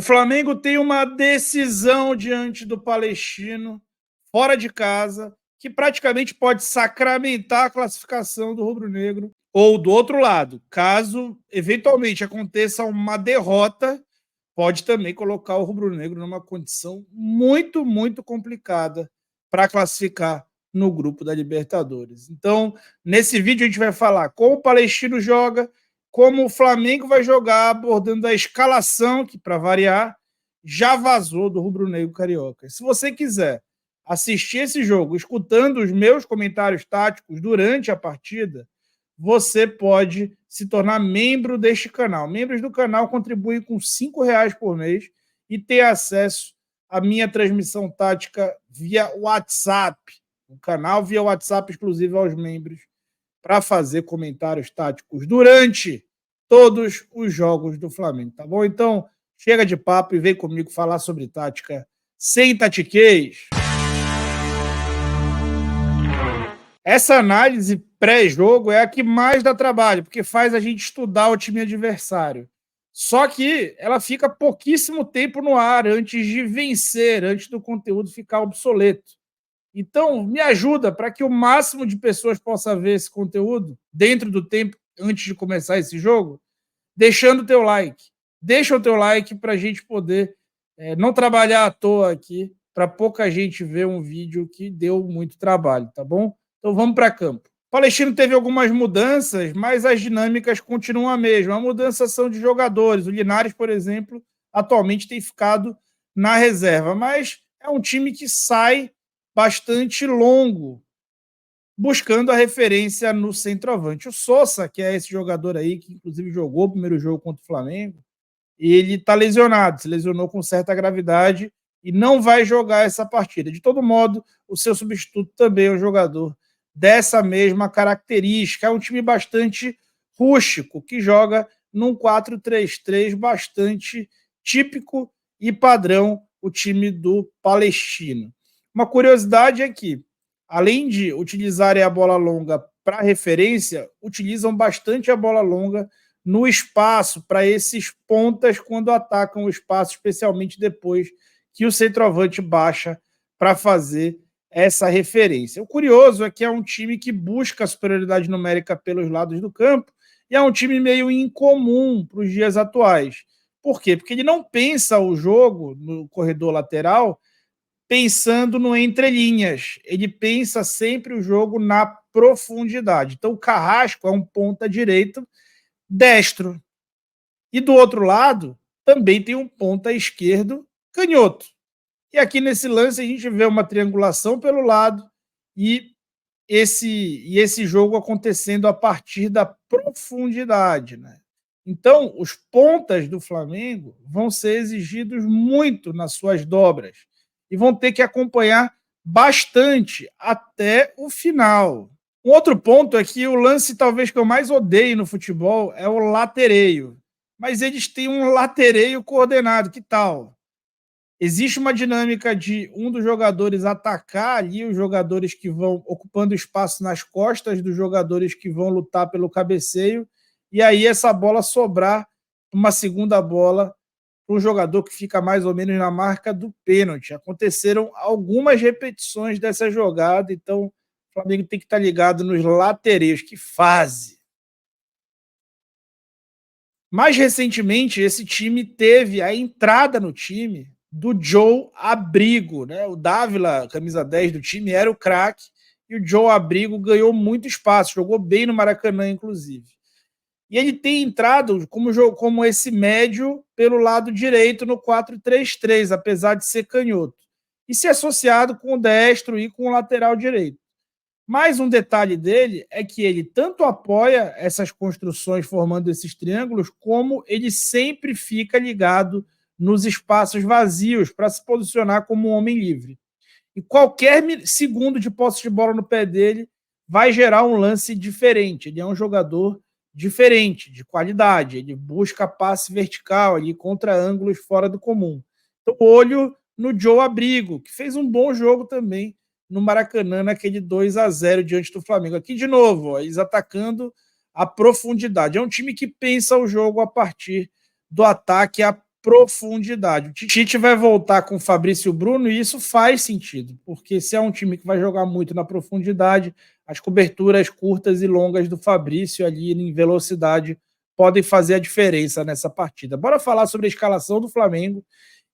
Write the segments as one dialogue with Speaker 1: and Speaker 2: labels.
Speaker 1: O Flamengo tem uma decisão diante do Palestino, fora de casa, que praticamente pode sacramentar a classificação do rubro-negro. Ou do outro lado, caso eventualmente aconteça uma derrota, pode também colocar o rubro-negro numa condição muito, muito complicada para classificar no grupo da Libertadores. Então, nesse vídeo a gente vai falar como o Palestino joga, como o Flamengo vai jogar, abordando a escalação, que, para variar, já vazou do rubro-negro carioca. Se você quiser assistir esse jogo escutando os meus comentários táticos durante a partida, você pode se tornar membro deste canal. Membros do canal contribuem com R$ 5 por mês e ter acesso à minha transmissão tática via WhatsApp. O canal via WhatsApp exclusivo aos membros para fazer comentários táticos durante todos os jogos do Flamengo, tá bom? Então, chega de papo e vem comigo falar sobre tática sem tatiquês. Essa análise pré-jogo é a que mais dá trabalho, porque faz a gente estudar o time adversário. Só que ela fica pouquíssimo tempo no ar antes de vencer, antes do conteúdo ficar obsoleto. Então, me ajuda para que o máximo de pessoas possa ver esse conteúdo dentro do tempo antes de começar esse jogo, deixando o teu like. Deixa o teu like para a gente poder não trabalhar à toa aqui, para pouca gente ver um vídeo que deu muito trabalho, tá bom? Então vamos para campo. O Palestino teve algumas mudanças, mas as dinâmicas continuam a mesma. A mudança são de jogadores. O Linares, por exemplo, atualmente tem ficado na reserva, mas é um time que sai bastante longo, buscando a referência no centroavante. O Sosa, que é esse jogador aí, que inclusive jogou o primeiro jogo contra o Flamengo, ele está lesionado, se lesionou com certa gravidade e não vai jogar essa partida. De todo modo, o seu substituto também é um jogador dessa mesma característica. É um time bastante rústico, que joga num 4-3-3 bastante típico e padrão, o time do Palestino. Uma curiosidade é que, além de utilizarem a bola longa para referência, utilizam bastante a bola longa no espaço, para esses pontas quando atacam o espaço, especialmente depois que o centroavante baixa para fazer essa referência. O curioso é que é um time que busca a superioridade numérica pelos lados do campo e é um time meio incomum para os dias atuais. Por quê? Porque ele não pensa o jogo no corredor lateral pensando no entrelinhas. Ele pensa sempre o jogo na profundidade. Então o Carrasco é um ponta direito destro. E do outro lado, também tem um ponta esquerdo canhoto. E aqui nesse lance a gente vê uma triangulação pelo lado e esse jogo acontecendo a partir da profundidade, né? Então, os pontas do Flamengo vão ser exigidos muito nas suas dobras e vão ter que acompanhar bastante até o final. Um outro ponto é que o lance talvez que eu mais odeio no futebol é o latereio. Mas eles têm um latereio coordenado, que tal? Existe uma dinâmica de um dos jogadores atacar ali os jogadores que vão ocupando espaço nas costas dos jogadores que vão lutar pelo cabeceio, e aí essa bola sobrar uma segunda bola para um jogador que fica mais ou menos na marca do pênalti. Aconteceram algumas repetições dessa jogada, então o Flamengo tem que estar ligado nos latereios. Que fase! Mais recentemente, esse time teve a entrada no time do Joe Abrigo, né? O Dávila, camisa 10 do time, era o craque, e o Joe Abrigo ganhou muito espaço, jogou bem no Maracanã, inclusive. E ele tem entrado como esse médio pelo lado direito no 4-3-3, apesar de ser canhoto. E se associado com o destro e com o lateral direito. Mais um detalhe dele é que ele tanto apoia essas construções formando esses triângulos, como ele sempre fica ligado nos espaços vazios para se posicionar como um homem livre. E qualquer segundo de posse de bola no pé dele vai gerar um lance diferente. Ele é um jogador diferente, de qualidade. Ele busca passe vertical ali contra ângulos fora do comum. Então, olho no Joe Abrigo, que fez um bom jogo também no Maracanã, naquele 2-0 diante do Flamengo. Aqui, de novo, eles atacando a profundidade. É um time que pensa o jogo a partir do ataque à profundidade. O Tite vai voltar com o Fabrício e o Bruno e isso faz sentido, porque se é um time que vai jogar muito na profundidade, as coberturas curtas e longas do Fabrício ali em velocidade podem fazer a diferença nessa partida. Bora falar sobre a escalação do Flamengo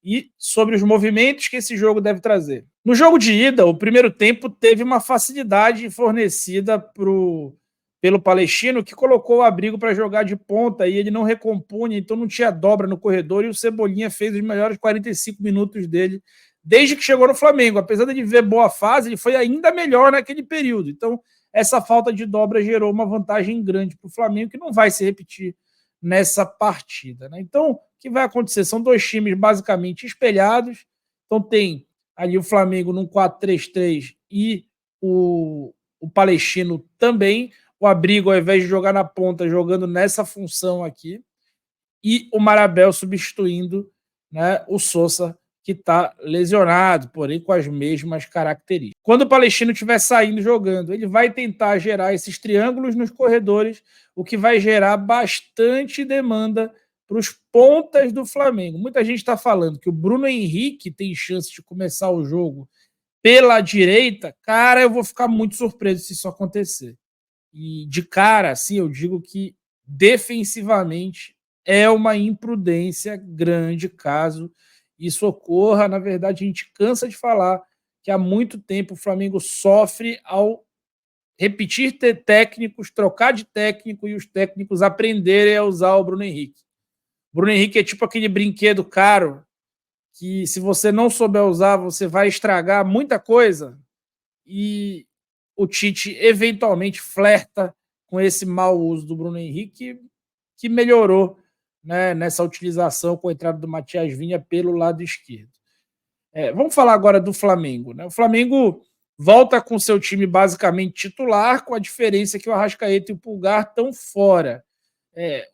Speaker 1: e sobre os movimentos que esse jogo deve trazer. No jogo de ida, o primeiro tempo teve uma facilidade fornecida pelo Palestino, que colocou o Abrigo para jogar de ponta e ele não recompunha, então não tinha dobra no corredor e o Cebolinha fez os melhores 45 minutos dele desde que chegou no Flamengo. Apesar de ver boa fase, ele foi ainda melhor naquele período. Então, essa falta de dobra gerou uma vantagem grande para o Flamengo, que não vai se repetir nessa partida. Né? Então, o que vai acontecer? São dois times basicamente espelhados. Então, tem ali o Flamengo num 4-3-3 e o Palestino também. O Abrigo, ao invés de jogar na ponta, jogando nessa função aqui. E o Marabel substituindo, né, o Sousa, que está lesionado, porém com as mesmas características. Quando o Palestino estiver saindo jogando, ele vai tentar gerar esses triângulos nos corredores, o que vai gerar bastante demanda para os pontas do Flamengo. Muita gente está falando que o Bruno Henrique tem chance de começar o jogo pela direita. Cara, eu vou ficar muito surpreso se isso acontecer. E de cara, assim, eu digo que defensivamente é uma imprudência grande caso isso ocorra. Na verdade, a gente cansa de falar que há muito tempo o Flamengo sofre ao repetir técnicos, trocar de técnico e os técnicos aprenderem a usar o Bruno Henrique. O Bruno Henrique é tipo aquele brinquedo caro que, se você não souber usar, você vai estragar muita coisa. E o Tite eventualmente flerta com esse mau uso do Bruno Henrique, que melhorou, né, nessa utilização com a entrada do Matias Vinha pelo lado esquerdo. Vamos falar agora do Flamengo. Né? O Flamengo volta com seu time basicamente titular, com a diferença que o Arrascaeta e o Pulgar estão fora.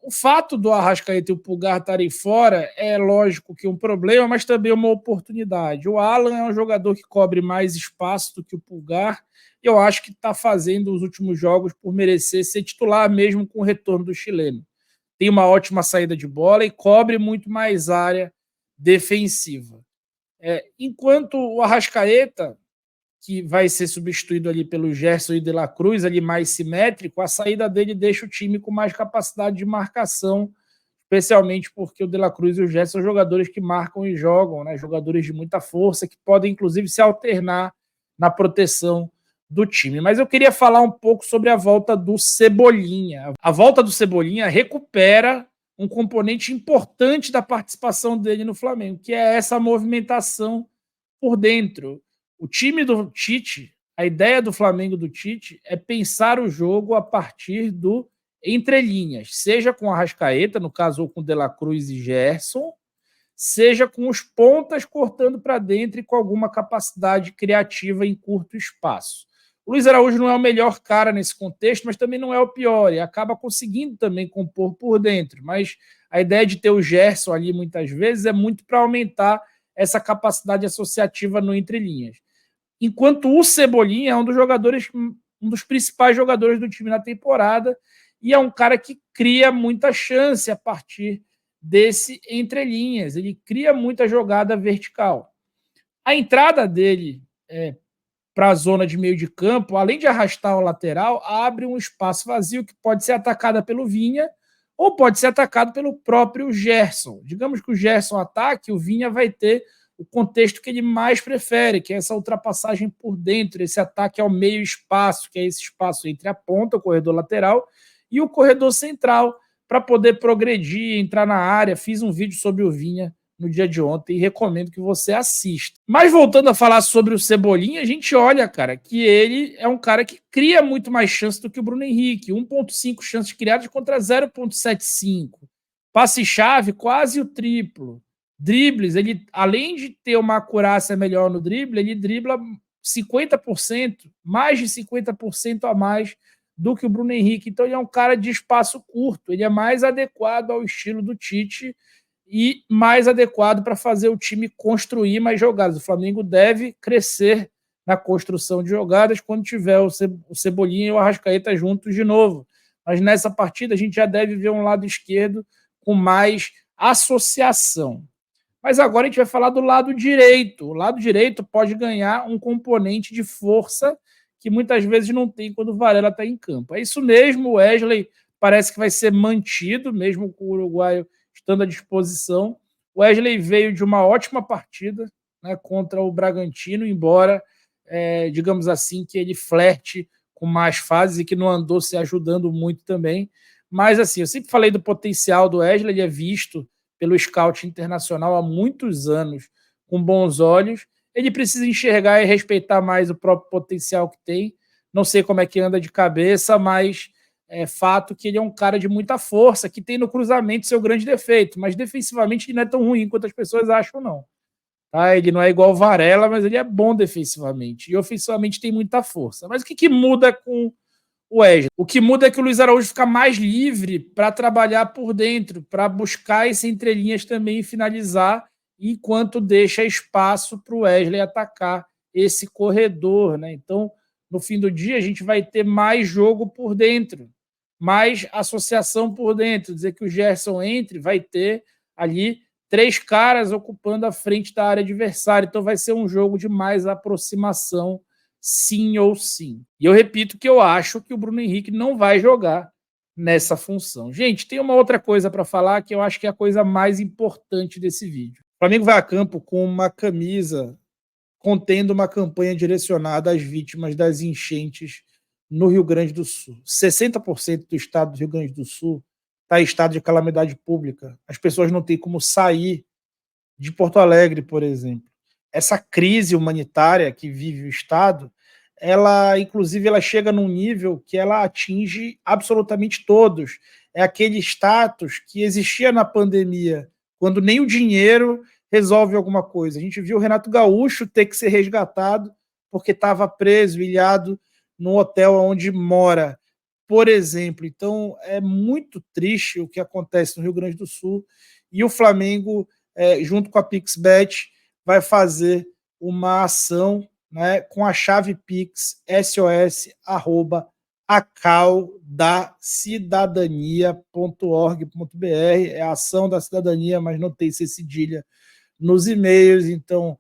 Speaker 1: O fato do Arrascaeta e o Pulgar estarem fora é lógico que um problema, mas também uma oportunidade. O Alan é um jogador que cobre mais espaço do que o Pulgar. Eu acho que está fazendo os últimos jogos por merecer ser titular mesmo com o retorno do chileno. Tem uma ótima saída de bola e cobre muito mais área defensiva. Enquanto o Arrascaeta, que vai ser substituído ali pelo Gerson e De La Cruz, ali mais simétrico, a saída dele deixa o time com mais capacidade de marcação, especialmente porque o De La Cruz e o Gerson são jogadores que marcam e jogam, né? Jogadores de muita força, que podem inclusive se alternar na proteção do time. Mas eu queria falar um pouco sobre a volta do Cebolinha. A volta do Cebolinha recupera um componente importante da participação dele no Flamengo, que é essa movimentação por dentro. O time do Tite, a ideia do Flamengo do Tite é pensar o jogo a partir do entrelinhas, seja com a Arrascaeta, no caso, ou com De La Cruz e Gerson, seja com os pontas cortando para dentro e com alguma capacidade criativa em curto espaço. O Luiz Araújo não é o melhor cara nesse contexto, mas também não é o pior, e acaba conseguindo também compor por dentro. Mas a ideia de ter o Gerson ali muitas vezes é muito para aumentar essa capacidade associativa no entrelinhas. Enquanto o Cebolinha é um dos principais jogadores do time na temporada e é um cara que cria muita chance a partir desse entrelinhas. Ele cria muita jogada vertical. A entrada dele para a zona de meio de campo, além de arrastar o lateral, abre um espaço vazio que pode ser atacado pelo Vinha ou pode ser atacado pelo próprio Gerson. Digamos que o Gerson ataque, o Vinha vai ter o contexto que ele mais prefere, que é essa ultrapassagem por dentro, esse ataque ao meio espaço, que é esse espaço entre a ponta, o corredor lateral, e o corredor central, para poder progredir, entrar na área. Fiz um vídeo sobre o Vinha no dia de ontem e recomendo que você assista. Mas voltando a falar sobre o Cebolinha, a gente olha, cara, que ele é um cara que cria muito mais chances do que o Bruno Henrique. 1,5 chances criadas contra 0,75. Passe-chave, quase o triplo. Dribles, ele, além de ter uma acurácia melhor no drible, ele dribla 50%, mais de 50% a mais do que o Bruno Henrique. Então ele é um cara de espaço curto, ele é mais adequado ao estilo do Tite e mais adequado para fazer o time construir mais jogadas. O Flamengo deve crescer na construção de jogadas quando tiver o Cebolinha e o Arrascaeta juntos de novo. Mas nessa partida a gente já deve ver um lado esquerdo com mais associação. Mas agora a gente vai falar do lado direito. O lado direito pode ganhar um componente de força que muitas vezes não tem quando o Varela está em campo. É isso mesmo, o Wesley parece que vai ser mantido, mesmo com o uruguaio estando à disposição. O Wesley veio de uma ótima partida, né, contra o Bragantino, embora, digamos assim, que ele flerte com mais fases e que não andou se ajudando muito também. Mas, assim, eu sempre falei do potencial do Wesley, ele é visto pelo scout internacional há muitos anos com bons olhos. Ele precisa enxergar e respeitar mais o próprio potencial que tem. Não sei como é que anda de cabeça, mas é fato que ele é um cara de muita força, que tem no cruzamento seu grande defeito, mas defensivamente ele não é tão ruim quanto as pessoas acham, não. Tá? Ele não é igual o Varela, mas ele é bom defensivamente. E ofensivamente tem muita força. Mas o que muda com o Wesley? O que muda é que o Luiz Araújo fica mais livre para trabalhar por dentro, para buscar esse entrelinhas também e finalizar, enquanto deixa espaço para o Wesley atacar esse corredor, né? Então, no fim do dia, a gente vai ter mais jogo por dentro, mais associação por dentro. Dizer que o Gerson entre, vai ter ali 3 caras ocupando a frente da área adversária. Então, vai ser um jogo de mais aproximação, sim ou sim. E eu repito que eu acho que o Bruno Henrique não vai jogar nessa função. Gente, tem uma outra coisa para falar que eu acho que é a coisa mais importante desse vídeo. O Flamengo vai a campo com uma camisa contendo uma campanha direcionada às vítimas das enchentes no Rio Grande do Sul. 60% do estado do Rio Grande do Sul está em estado de calamidade pública. As pessoas não têm como sair de Porto Alegre, por exemplo. Essa crise humanitária que vive o estado, ela, inclusive, ela chega num nível que ela atinge absolutamente todos. É aquele status que existia na pandemia, quando nem o dinheiro resolve alguma coisa. A gente viu o Renato Gaúcho ter que ser resgatado porque estava preso, ilhado no hotel onde mora, por exemplo. Então, é muito triste o que acontece no Rio Grande do Sul. E o Flamengo, junto com a PixBet, vai fazer uma ação, né, com a chave Pix sos@acaldacidadania.org.br. É a ação da cidadania, mas não tem C cedilha nos e-mails. Então,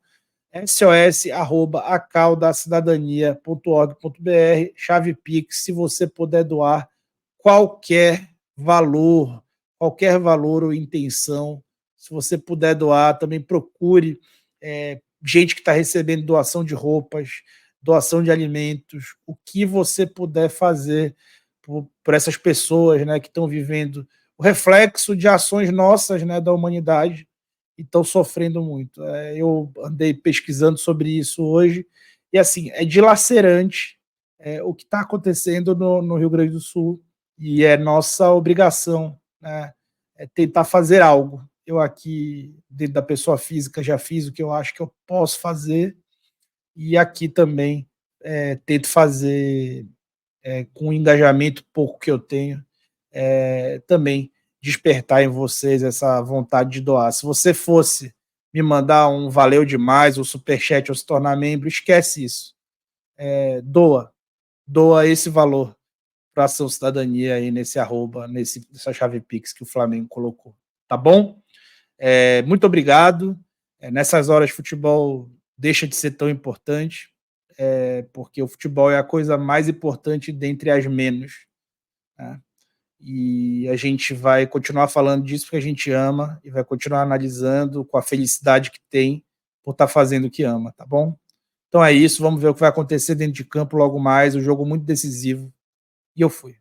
Speaker 1: sos@acaldacidadania.org.br, chave Pix, se você puder doar qualquer valor ou intenção. Se você puder doar, também procure gente que está recebendo doação de roupas, doação de alimentos, o que você puder fazer por essas pessoas, né, que estão vivendo o reflexo de ações nossas, né, da humanidade, e estão sofrendo muito. Eu andei pesquisando sobre isso hoje, e assim, é dilacerante o que está acontecendo no Rio Grande do Sul, e é nossa obrigação, né, tentar fazer algo. Eu aqui, dentro da pessoa física, já fiz o que eu acho que eu posso fazer, e aqui também tento fazer com o engajamento pouco que eu tenho, também despertar em vocês essa vontade de doar. Se você fosse me mandar um valeu demais, ou superchat, ou se tornar membro, esquece isso. Doa esse valor para a Ação Cidadania aí nesse arroba, nessa chave Pix que o Flamengo colocou. Tá bom? Muito obrigado. Nessas horas, futebol deixa de ser tão importante, porque o futebol é a coisa mais importante dentre as menos, né? E a gente vai continuar falando disso porque a gente ama e vai continuar analisando com a felicidade que tem por estar fazendo o que ama, tá bom? Então é isso, vamos ver o que vai acontecer dentro de campo logo mais, um jogo muito decisivo, e eu fui.